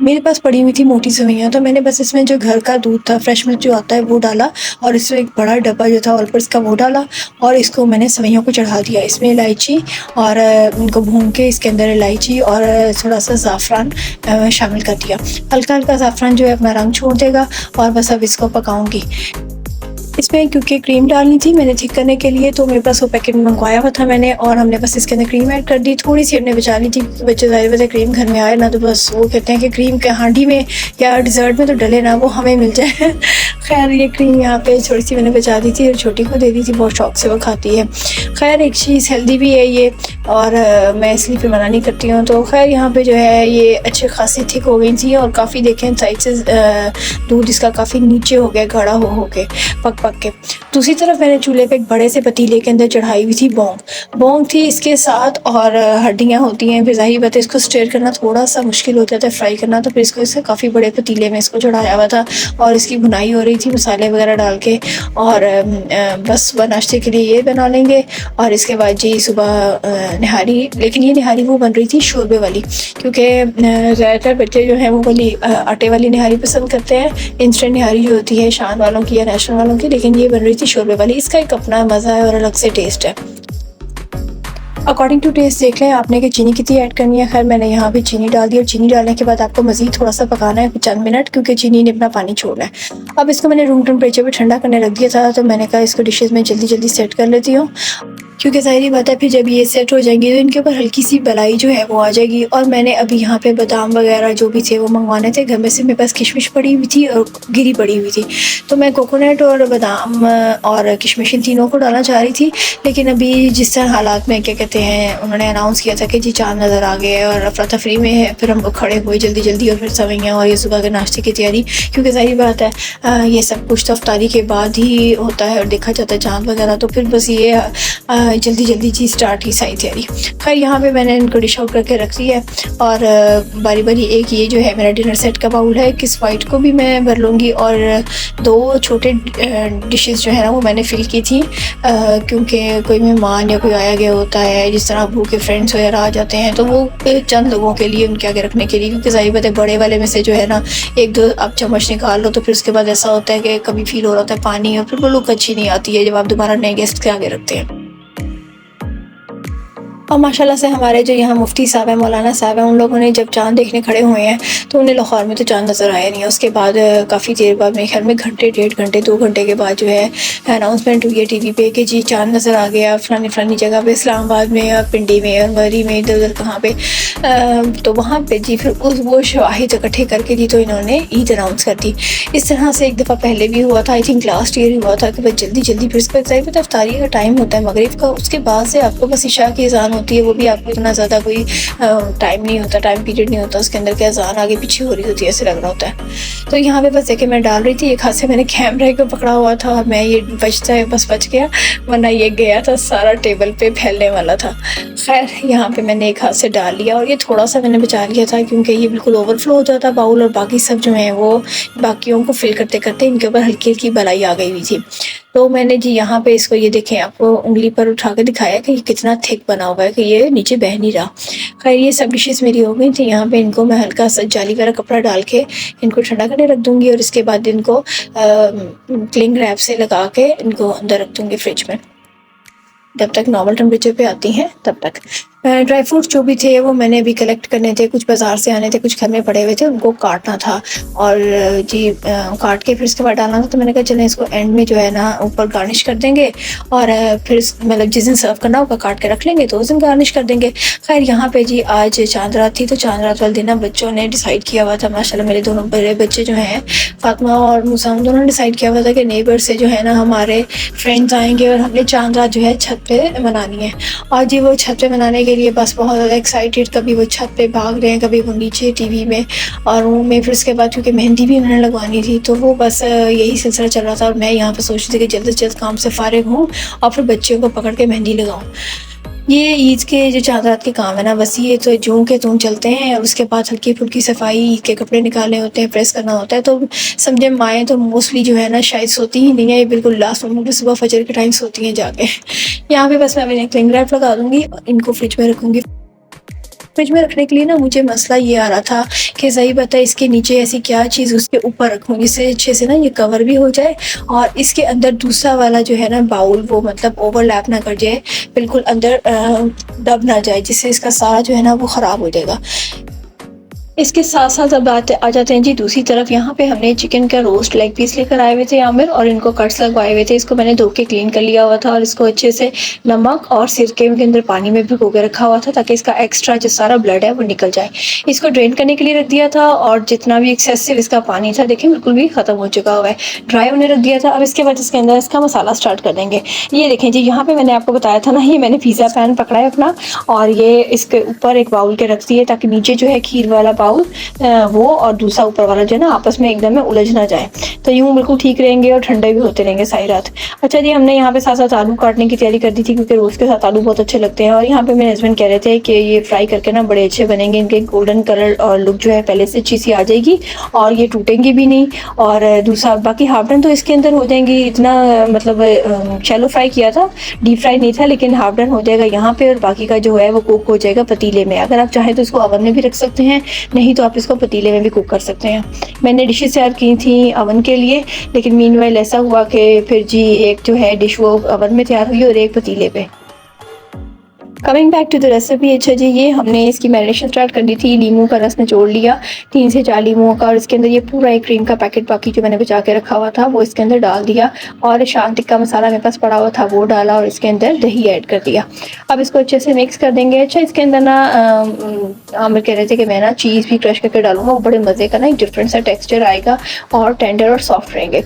मेरे पास पड़ी हुई थी मोटी सेवइयाँ, तो मैंने बस इसमें जो घर का दूध था, फ्रेश मिल्क जो आता है वो डाला और इसमें एक बड़ा डब्बा जो था ऑलपर्स का वो डाला और इसको मैंने सेवइयों को चढ़ा दिया। इसमें इलायची और इनको भून के इसके अंदर इलायची और थोड़ा-सा ज़ाफ़रान शामिल कर दिया। हल्का-हल्का ज़ाफ़रान जो है अपना रंग छोड़ देगा और बस अब इसको पकाऊँगी। इसमें क्योंकि क्रीम डालनी थी मैंने थिक करने के लिए, तो मेरे पास वो पैकेट मंगवाया हुआ था मैंने और हमने बस इसके अंदर क्रीम ऐड कर दी। थोड़ी-सी हमने बचा ली थी क्योंकि बच्चे ज़ाहिर बात है क्रीम घर में आए ना तो बस वो कहते हैं कि क्रीम के हांडी में या डिज़र्ट में तो डले ना, वो हमें मिल जाए। ख़ैर ये क्रीम यहाँ पे थोड़ी-सी मैंने बचा दी थी और छोटी को दे दी थी, बहुत शौक से वो खाती है। ख़ैर एक चीज़ हेल्दी भी है ये और मैं इसलिए फिर मना नहीं करती हूँ। तो ख़ैर यहाँ पे जो है ये अच्छी खासी थिक हो गई थी और काफ़ी देखें साइड से दूध इसका काफ़ी नीचे हो गया गाढ़ा हो के पक के। दूसरी तरफ मैंने चूल्हे पे एक बड़े से पतीले के अंदर चढ़ाई हुई थी बोंग थी इसके साथ और हड्डियाँ होती हैं। फिर ज़ाहिर बात है इसको स्टेयर करना थोड़ा सा मुश्किल हो जाता है, फ्राई करना, तो फिर इसको इससे काफ़ी बड़े पतीले में इसको चढ़ाया हुआ था और इसकी भुनाई हो रही थी मसाले वगैरह डाल के। और बस सुबह नाश्ते के लिए ये बना लेंगे और इसके बाद जी सुबह निहारी, लेकिन ये निहारी वो बन रही थी शोरबे वाली, क्योंकि ज़्यादातर बच्चे जो हैं वो वाली आटे वाली निहारी पसंद करते हैं, इंस्टेंट निहारी जो होती है शान वालों की या नेशनल वालों की, लेकिन ये बन रही थी शोरबे वाली। इसका एक अपना मज़ा है और अलग से टेस्ट है। अकॉर्डिंग टू टेस्ट देख लें आपने कि चीनी कितनी ऐड करनी है। खैर मैंने यहाँ भी चीनी डाल दी और चीनी डालने के बाद आपको मज़ीद थोड़ा सा पकाना है चंद मिनट, क्योंकि चीनी ने अपना पानी छोड़ना है। अब इसको मैंने रूम टेम्परेचर पे ठंडा करने रख दिया था, तो मैंने कहा इसको डिशेज़ में जल्दी जल्दी सेट कर लेती हूँ, क्योंकि ज़ाहिर बात है फिर जब ये सेट हो जाएंगी तो इनके ऊपर हल्की सी मलाई जो है वो आ जाएगी। और मैंने अभी यहाँ पे बादाम वगैरह जो भी थे वो मंगवाने थे, घर में से मेरे पास किशमिश पड़ी हुई थी और गिरी पड़ी हुई थी, तो मैं कोकोनट और बादाम और किशमिश इन तीनों को डालना चाह रही थी। लेकिन अभी जिस तरह हालात में क्या कहते हैं उन्होंने अनाउंस किया था कि जी चाँद नज़र आ गए और अफरा तफरी में है, फिर हम लोग खड़े हुए जल्दी जल्दी और फिर सेवइयाँ और ये सुबह के नाश्ते की तैयारी, क्योंकि ज़ाहिर बात है ये सब कुछ तो अफ्तारी के बाद ही होता है और देखा जाता है चाँद वगैरह, तो फिर बस ये जल्दी जल्दी जी स्टार्ट की सारी तैयारी। खैर यहाँ पे मैंने इनको डिश आउट करके रख दी है और बारी बारी एक ये जो है मेरा डिनर सेट का बाउल है, किस वाइट को भी मैं भर लूँगी और दो छोटे डिशेस जो है ना वो मैंने फिल की थी, क्योंकि कोई मेहमान या कोई आया गया होता है, जिस तरह अबू के फ्रेंड्स वगैरह आ जाते हैं, तो वो चंद लोगों के लिए उनके आगे रखने के लिए, क्योंकि ज़ाहिर बात है बड़े वाले में से जो है ना एक दो आप चम्मच निकाल लो तो फिर उसके बाद ऐसा होता है कि कभी फील हो रहा होता है पानी और फिर वो लुक अच्छी नहीं आती है जब आप दोबारा नए गेस्ट के आगे रखते हैं। और माशाल्लाह से हमारे जो यहाँ मुफ्ती साहब हैं, मौलाना साहब हैं, उन लोगों ने जब चाँद देखने खड़े हुए हैं तो उन्हें लाहौर में तो चाँद नज़र आया नहीं है। उसके बाद काफ़ी देर बाद मेरे ख्याल में घंटे, डेढ़ घंटे, 2 घंटे के बाद जो है अनाउंसमेंट हुई है टीवी पे कि जी चाँद नज़र आ गया फ़लानी जगह पे, इस्लामाबाद में या पिंडी में या मरी में, इधर उधर कहाँ पे। तो वहाँ पे जी फिर वो शवाहिद इकट्ठे करके जी तो इन्होंने ईद अनाउंस कर दी। इस तरह से एक दफ़ा पहले भी हुआ था, आई थिंक लास्ट ईयर हुआ था कि बस जल्दी फिर उसके ज़ाहिर बात है इफ्तारी का टाइम होता है मगरिब का, उसके बाद से आपको बस इशा की अज़ान होती है, वो भी आपको इतना ज़्यादा कोई टाइम नहीं होता, टाइम पीरियड नहीं होता उसके अंदर, क्या अज़ान आगे पीछे हो रही होती है ऐसे लग रहा होता है। तो यहाँ पे बस देखिए मैं डाल रही थी, एक हाथ से मैंने कैमरे को पकड़ा हुआ था और मैं ये बचता है बस बच गया, वरना ये गया था सारा टेबल पे फैलने वाला था। खैर यहाँ पे मैंने एक हाथ से डाल लिया और ये थोड़ा सा मैंने बचा लिया था क्योंकि ये बिल्कुल ओवरफ्लो हो जाता बाउल और बाकी सब जो है वो बाकियों को फिल करते करते इनके ऊपर हल्की हल्की बलाई आ गई हुई थी। तो मैंने जी यहाँ पे इसको ये देखें आपको उंगली पर उठा के दिखाया कि ये कितना थिक बना हुआ है कि ये नीचे बह नहीं रहा। खैर ये सब डिशेस मेरी हो गई थी। यहाँ पे इनको मैं हल्का सा जाली वाला कपड़ा डाल के इनको ठंडा करने रख दूँगी और इसके बाद इनको क्लिंग रैप से लगा के इनको अंदर रख दूँगी फ्रिज में, जब तक नॉर्मल टेम्परेचर पे आती हैं तब तक। ड्राई फ्रूट्स जो भी थे वो मैंने अभी कलेक्ट करने थे, कुछ बाज़ार से आने थे, कुछ घर में पड़े हुए थे, उनको काटना था और जी काट के फिर उसके बाद डालना था। तो मैंने कहा चलें इसको एंड में जो है ना ऊपर गार्निश कर देंगे और फिर मतलब जिस दिन सर्व करना होगा काट के रख लेंगे तो उस दिन गार्निश कर देंगे। खैर यहाँ पे जी आज चांद रात थी, तो चांद रात वाले दिन ना बच्चों ने डिसाइड किया हुआ था, माशाल्लाह मेरे दोनों बड़े बच्चे जो हैं फातिमा और मूसा दोनों ने डिसाइड किया हुआ था कि नेबर से जो है ना हमारे फ्रेंड्स आएंगे और हमने चांद रात जो है छत पे मनानी है। और जी वो छत पे मनाने के लिए बस बहुत ज़्यादा एक्साइटेड, कभी वो छत पे भाग रहे हैं, कभी वो नीचे टीवी में और रूम में। फिर उसके बाद क्योंकि मेहंदी भी उन्होंने लगवानी थी तो वो बस यही सिलसिला चल रहा था और मैं यहाँ पे सोच रही थी कि जल्द से जल्द काम से फारिग हूँ और फिर बच्चियों को पकड़ के मेहंदी लगाऊँ। ये ईद के जो चाँद रात के काम है ना बस ये तो जूं के तूं चलते हैं और उसके बाद हल्की फुल्की सफाई, ईद के कपड़े निकालने होते हैं, प्रेस करना होता है। तो समझे माएँ तो मोस्टली जो है ना शायद सोती ही नहीं है, ये बिल्कुल लास्ट मोमेंट पे सुबह फजर के टाइम सोती हैं जाके। यहाँ पे बस मैं अभी क्लिंग रैप लगा दूँगी और इनको फ्रिज में रखूँगी। फ्रिज में रखने के लिए ना मुझे मसला ये आ रहा था कि सही बात है इसके नीचे ऐसी क्या चीज़ उसके ऊपर रखूँ जिससे अच्छे से ना ये कवर भी हो जाए और इसके अंदर दूसरा वाला जो है ना बाउल वो मतलब ओवरलैप ना कर जाए, बिल्कुल अंदर दब ना जाए, जिससे इसका सारा जो है ना वो ख़राब हो जाएगा। इसके साथ साथ अब आ जाते हैं जी दूसरी तरफ। यहाँ पे हमने चिकन का रोस्ट लेग पीस लेकर आए हुए थे आमिर, और इनको कट्स लगवाए हुए थे। इसको मैंने धो के क्लीन कर लिया हुआ था और इसको अच्छे से नमक और सिरके के अंदर पानी में भिगो के रखा हुआ था ताकि इसका एक्स्ट्रा जो सारा ब्लड है वो निकल जाए। इसको ड्रेन करने के लिए रख दिया था और जितना भी एक्सेसिव इसका पानी था देखिए बिल्कुल भी ख़त्म हो चुका हुआ है, ड्राई होने रख दिया था। अब इसके बाद इसके अंदर इसका मसाला स्टार्ट कर देंगे। ये देखें जी, यहाँ पे मैंने आपको बताया था ना, ये मैंने पिज़्ज़ा पैन पकड़ा है अपना और ये इसके ऊपर एक बाउल के रख दिए ताकि नीचे जो है खीर वाला बाउल वो और दूसरा ऊपर वाला जो है ना आपस में एकदम में उलझ ना जाए, तो यूँ बिल्कुल ठीक रहेंगे और ठंडे भी होते रहेंगे सारी रात। अच्छा जी, हमने यहाँ पे साथ साथ आलू काटने की तैयारी कर दी थी क्योंकि रोज़ के साथ आलू बहुत अच्छे लगते हैं। और यहाँ पे मेरे हस्बैंड कह रहे थे कि ये फ्राई करके ना बड़े अच्छे बनेंगे, इनके गोल्डन कलर और लुक जो है पहले से अच्छी सी आ जाएगी और ये टूटेंगे भी नहीं। और दूसरा बाकी हाफ डन तो इसके अंदर हो जाएंगी, इतना मतलब शैलो फ्राई किया था, डीप फ्राई नहीं था, लेकिन हाफ डन हो जाएगा यहाँ पे और बाकी का जो है वो कुक हो जाएगा पतीले में। अगर आप चाहें तो इसको ओवन में भी रख सकते हैं, नहीं तो आप इसको पतीले में भी कुक कर सकते हैं। मैंने डिशेस तैयार की थी ओवन के लिए, लेकिन मीनवाइल ऐसा हुआ कि फिर जी एक जो है डिश वो ओवन में तैयार हुई और एक पतीले पे। Coming back to the recipe. अच्छा जी, ये हमने इसकी मैरिनेशन स्टार्ट कर दी थी। लीमू का रस निचोड़ लिया 3 से 4 लीमुओं का, और इसके अंदर ये पूरा एक क्रीम का पैकेट बाकी जो मैंने बचा के रखा हुआ था वो इसके अंदर डाल दिया, और शान टिक्का मसाला मेरे पास पड़ा हुआ था वो डाला और इसके अंदर दही ऐड कर दिया। अब इसको अच्छे से मिक्स कर देंगे। अच्छा, इसके अंदर ना आमिर कह रहे थे कि मैं ना चीज़ भी क्रश करके डालूंगा, वो बड़े मज़े का ना एक डिफरेंट सा टेक्स्चर आएगा और टेंडर और सॉफ्ट रहेंगे।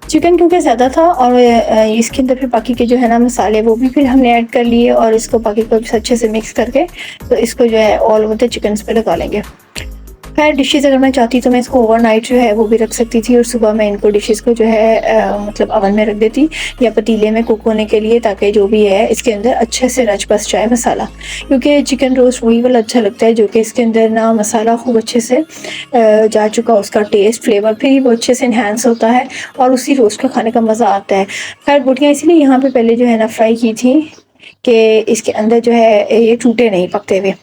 चिकन क्योंकि ज़्यादा था और इसके अंदर फिर बाकी के जो है ना मसाले वो भी फिर हमने ऐड कर लिए और इसको बाकी को अच्छे से मिक्स करके तो इसको जो है ऑल ओवर द चिकन पे लगा लेंगे। खैर डिशेज़ अगर मैं चाहती तो मैं इसको ओवरनाइट जो है वो भी रख सकती थी और सुबह मैं इनको डिशेज़ को जो है मतलब ओवन में रख देती या पतीले में कुक होने के लिए, ताकि जो भी है इसके अंदर अच्छे से रच बस जाए मसाला। क्योंकि चिकन रोस्ट वही वाला अच्छा लगता है जो कि इसके अंदर ना मसाला खूब अच्छे से जा चुका, उसका टेस्ट फ्लेवर फिर ही वो अच्छे से इन्हांस होता है और उसी रोस्ट का खाने का मज़ा आता है। खैर बोटियाँ इसीलिए यहाँ पे पहले जो है ना फ्राई की थी कि इसके अंदर जो है ये टूटे नहीं पकते हुए।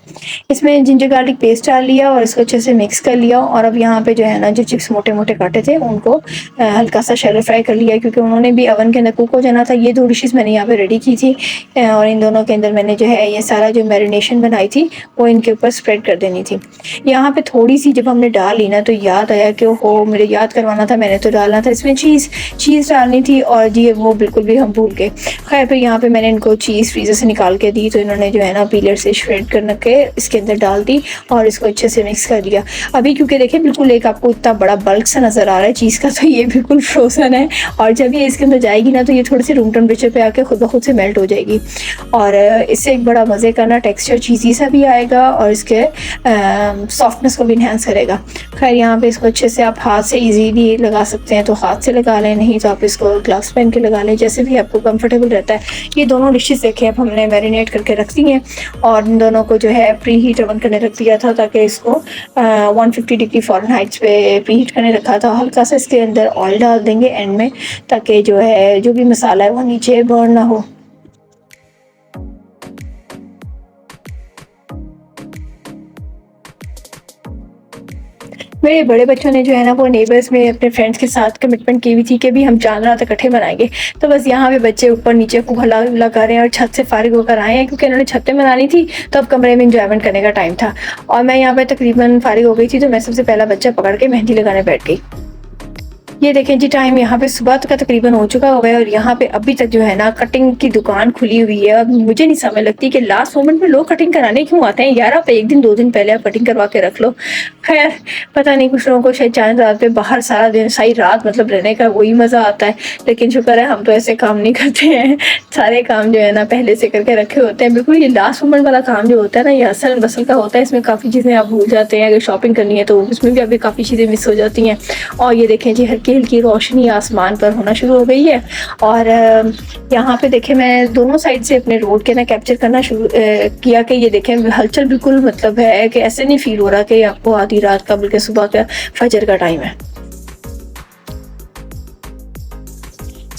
इसमें जिंजर गार्लिक पेस्ट डाल लिया और इसको अच्छे से मिक्स कर लिया। और अब यहाँ पे जो है ना जो चिप्स मोटे मोटे काटे थे उनको हल्का सा शैलो फ्राई कर लिया, क्योंकि उन्होंने भी ओवन के अंदर कुक हो जाना था। ये 2 डिशेस मैंने यहाँ पे रेडी की थी और इन दोनों के अंदर मैंने जो है ये सारा जो मैरिनेशन बनाई थी वो इनके ऊपर स्प्रेड कर देनी थी। यहाँ पे थोड़ी सी जब हमने डाल ली ना तो याद आया कि हो मुझे याद करवाना था, मैंने तो डालना था इसमें चीज़ डालनी थी और जी वो बिल्कुल भी हम भूल गए। खैर फिर यहाँ पे मैंने इनको चीज़ फ्रीज़र से निकाल के दी तो इन्होंने जो है ना पीलर से श्रेड करके इसके अंदर डाल दी और इसको अच्छे से मिक्स कर दिया। अभी क्योंकि देखिए बिल्कुल एक आपको इतना बड़ा बल्क सा नज़र आ रहा है चीज़ का, तो ये बिल्कुल फ्रोज़न है और जब ये इसके अंदर जाएगी ना तो ये थोड़ी सी रूम टेम्परेचर पे आके खुद ब खुद से मेल्ट हो जाएगी और इससे एक बड़ा मज़े का ना टेक्स्चर चीज़ी सा भी आएगा और इसके सॉफ्टनेस को भी इन्हांस करेगा। खैर यहाँ पे इसको अच्छे से आप हाथ से ईजीली लगा सकते हैं तो हाथ से लगा लें, नहीं तो आप इसको ग्लव्स पहन के लगा लें, जैसे भी आपको कंफर्टेबल रहता है। ये दोनों डिशेस देखें अब हमने मैरिनेट करके रख दी हैं और इन दोनों को जो है प्री हीट ओवन करने रख दिया था ताकि इसको 150 डिग्री फ़ारेनहाइट पे प्री हीट करने रखा था। हल्का सा इसके अंदर ऑयल डाल देंगे एंड में ताकि जो है जो भी मसाला है वो नीचे बर्न ना हो। मेरे बड़े बच्चों ने जो है ना वो नेबर्स में अपने फ्रेंड्स के साथ कमिटमेंट की हुई थी कि भी हम चांद रात इकट्ठे मनाएंगे, तो बस यहाँ पे बच्चे ऊपर नीचे खूब हल्ला उल्ला कर रहे हैं और छत से फारिग होकर आए हैं क्योंकि इन्होंने छत पे मनानी थी तो अब कमरे में इंजॉयमेंट करने का टाइम था। और मैं यहाँ पे तकरीबन फारिग हो गई थी तो मैं सबसे पहला बच्चा पकड़ के मेहंदी लगाने बैठ गई। ये देखें जी टाइम यहाँ पे सुबह का तकरीबन हो चुका हुआ है और यहाँ पे अभी तक जो है ना कटिंग की दुकान खुली हुई है। अब मुझे नहीं समझ लगती कि लास्ट मोमेंट में लोग कटिंग कराने क्यों आते हैं यार, आप 1 दिन 2 दिन पहले आप कटिंग करवा के रख लो। खैर पता नहीं, कुछ लोगों को शायद चांद रात पे बाहर सारा दिन सारी रात मतलब रहने का वही मज़ा आता है, लेकिन शुक्र है हम तो ऐसे काम नहीं करते हैं, सारे काम जो है ना पहले से करके रखे होते हैं। बिल्कुल ये लास्ट मोमेंट वाला काम जो होता है ना ये असल बसल का होता है, इसमें काफ़ी चीज़ें आप भूल जाते हैं। अगर शॉपिंग करनी है तो उसमें भी अभी काफ़ी चीज़ें मिस हो जाती हैं। और ये देखें जी हल्की हल्की रोशनी आसमान पर होना शुरू हो गई है और यहाँ पे देखें मैं दोनों साइड से अपने रोड के ना कैप्चर करना शुरू किया कि ये देखें हलचल बिल्कुल मतलब है कि ऐसे नहीं फील हो रहा कि आपको आधी रात का बल्कि सुबह का फजर का टाइम है।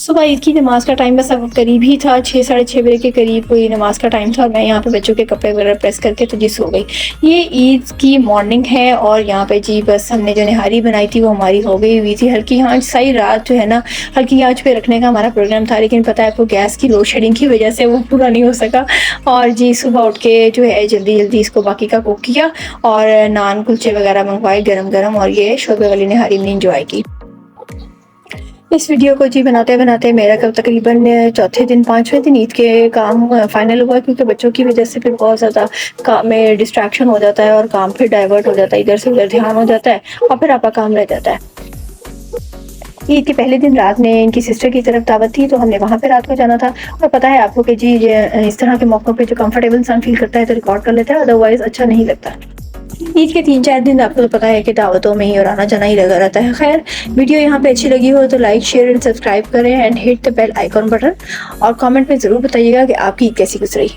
सुबह ईद की नमाज़ का टाइम बस अब करीब ही था, 6 साढ़े 6 बजे के करीब कोई नमाज़ का टाइम था और मैं यहाँ पे बच्चों के कपड़े वगैरह प्रेस करके तो जी सो गई। ये ईद की मॉर्निंग है और यहाँ पे जी बस हमने जो निहारी बनाई थी वो हमारी हो गई हुई थी। हल्की आँच, सारी रात जो है ना हल्की आँच पे रखने का हमारा प्रोग्राम था, लेकिन पता है आपको गैस की लोड शेडिंग की वजह से वो पूरा नहीं हो सका। और जी सुबह उठ के जो है जल्दी-जल्दी इसको बाकी का कुक किया और नान कुलचे वगैरह मंगवाए गरम-गरम और ये शोरबे वाली निहारी हमने एंजॉय की। इस वीडियो को जी बनाते-बनाते मेरा कल तकरीबन चौथे दिन 5वें दिन ईद के काम फाइनल हुआ, क्योंकि बच्चों की वजह से फिर बहुत ज़्यादा काम में डिस्ट्रैक्शन हो जाता है और काम फिर डाइवर्ट हो जाता है, इधर से उधर ध्यान हो जाता है और फिर आपका काम रह जाता है। ईद के पहले दिन रात में इनकी सिस्टर की तरफ दावत थी तो हमने वहाँ पे रात को जाना था। और पता है आपको कि जी इस तरह के मौक़ों पे जो कंफर्टेबल इंसान फील करता है तो रिकॉर्ड कर लेता है, अदरवाइज़ अच्छा नहीं लगता। ईद के 3-4 दिन आपको तो पता है कि दावतों में ही और आना जाना ही लगा रहता है। खैर, वीडियो यहाँ पे अच्छी लगी हो तो लाइक, शेयर एंड सब्सक्राइब करें and hit the bell icon button और कमेंट में ज़रूर बताइएगा कि आपकी ईद कैसी गुजरी।